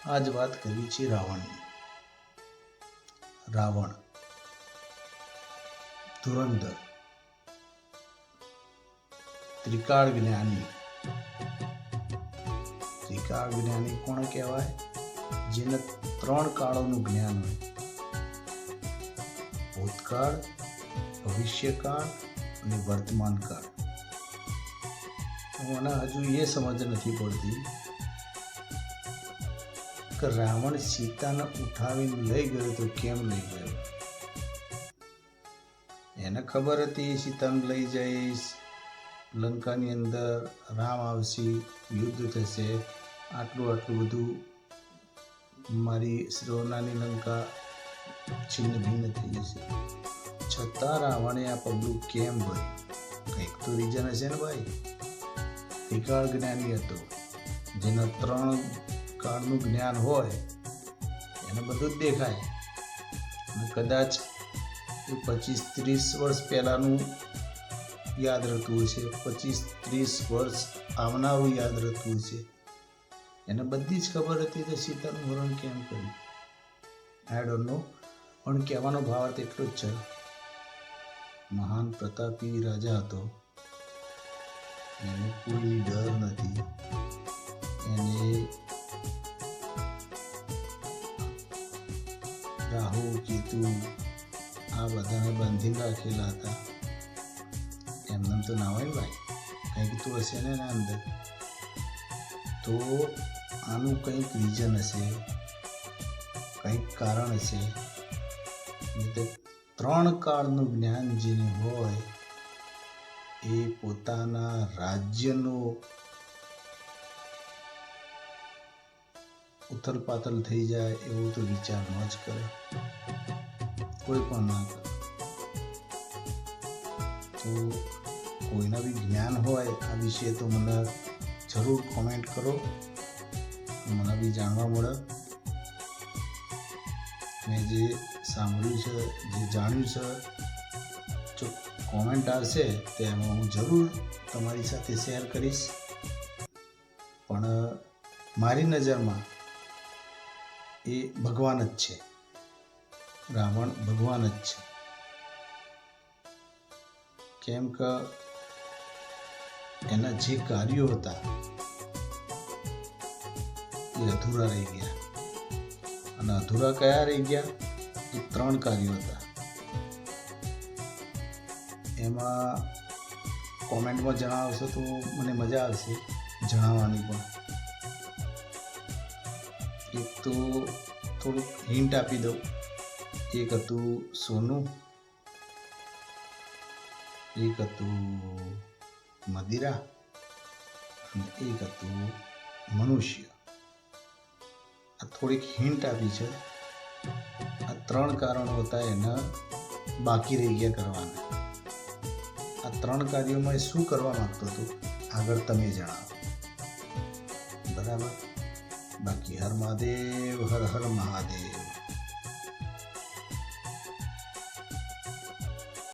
આજ વાત કરવી છે રાવણની. રાવણ, ધુરંધર, ત્રિકાળ જ્ઞાની. ત્રિકાળ જ્ઞાની કોણ કહેવાય? જેને 3 કાળોનું જ્ઞાન હોય: ભૂતકાળ, ભવિષ્યકાળ અને વર્તમાન કાળ. મને હજુ એ સમજ નથી પડતી કે રાવણ સીતાને ઉઠાવીને લઈ ગયો તો કેમ લઈ ગયો? એને ખબર હતી સીતાને લઈ જઈશ, લંકાની અંદર રામ આવશે, યુદ્ધ થશે, આટલું બધું મારી સોનાની લંકા છિન્ન ભિન્ન થઈ જશે. છતાં રાવણે આ પગલું કેમ ભર્યું? કંઈક તો રીઝન હશે ને ભાઈ. ત્રિકાળ જ્ઞાની હતો, જેના 3 કાળનું જ્ઞાન હોય એને બધું જ દેખાય. અને કદાચ એ 25-30 વર્ષ પહેલાંનું યાદ રહેતું હશે, 25-30 વર્ષ આવનારું યાદ રહેતું હશે. એને બધી જ ખબર હતી તો સીતાનું હરણ કેમ કર્યું? I don't know. પણ કહેવાનો ભાવાર્થ એટલો જ છે, મહાન પ્રતાપી રાજા હતો, એને કોઈ ડર નથી. એને રાહુ, કેતુ આ બધાને બાંધીને રાખેલા હતા. એમને તો ના હોય ભાઈ, કંઈક તો હશે ને એના અંદર. તો આનું કંઈક રીઝન હશે, કંઈક કારણ હશે. નહીં તો 3 કાળનું જ્ઞાન જેને હોય એ પોતાના રાજ્યનો ઉથલ પાથલ થઈ જાય એવો તો વિચાર ન જ કરે, કોઈ પણ ના કરે. તો કોઈના બી જ્ઞાન હોય આ વિશે તો મને જરૂર કોમેન્ટ કરો, મને બી જાણવા મળે. મેં જે સાંભળ્યું છે, જે જાણ્યું છે, જો કોમેન્ટ આવશે તો એમાં હું જરૂર તમારી સાથે શેર કરીશ. પણ મારી નજરમાં એ ભગવાન જ છે, રાવણ ભગવાન જ છે. કેમ કે એના જે કાર્યો હતા એ અધૂરા રહી ગયા. અને અધૂરા કયા રહી ગયા? એ 3 કાર્યો હતા. એમાં કોમેન્ટમાં જણાવશો તો મને મજા આવશે જણાવવાની. પણ એક તો થોડુંક હિન્ટ આપી દઉં. એક હતું સોનું, એક હતું મદિરા અને એક હતું મનુષ્ય. આ થોડીક હિન્ટ આપી છે. આ 3 કારણો હતા, એના બાકી રહી ગયા કરવાના. આ 3 કાર્યોમાં એ શું કરવા માંગતો હતો આગળ તમે જણાવો. બરાબર? બાકી હર મહાદેવ, હર હર મહાદેવ.